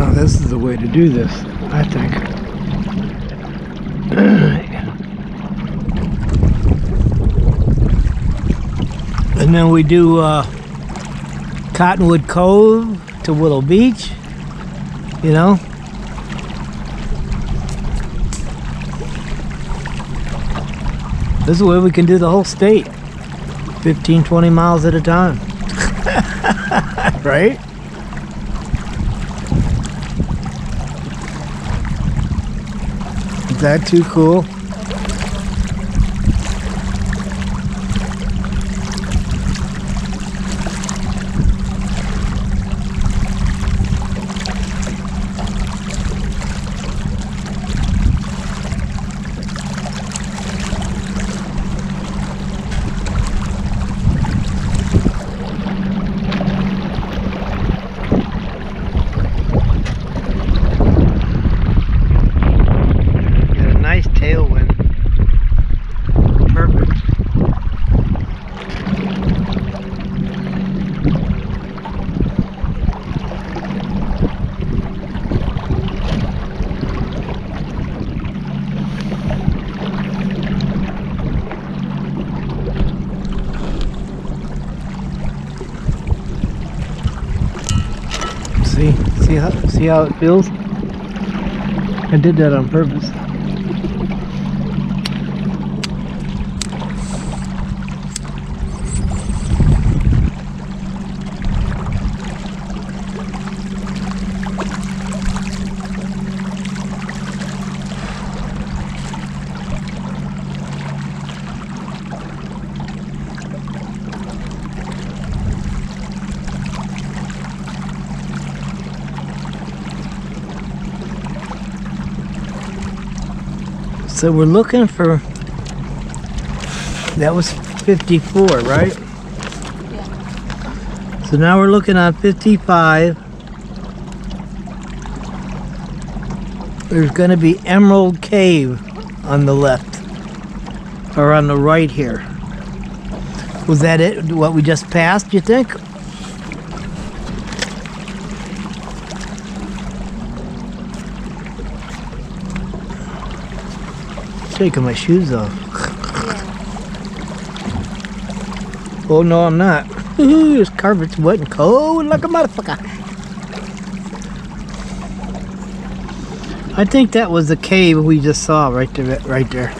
Now this is the way to do this, I think. And then we do Cottonwood Cove to Willow Beach, you know. This is where we can do the whole state, 15, 20 miles at a time. Right? Is that too cool? Tailwind. Perfect. See how it feels? I did that on purpose. So we're looking for, that was 54, right? Yeah. So now we're looking on 55. There's going to be Emerald Cave on the left, or on the right here. Was that it, what we just passed, you think? Taking my shoes off. Yeah. Oh no, I'm not. This carpet's wet and cold like a motherfucker. I think that was the cave we just saw right there.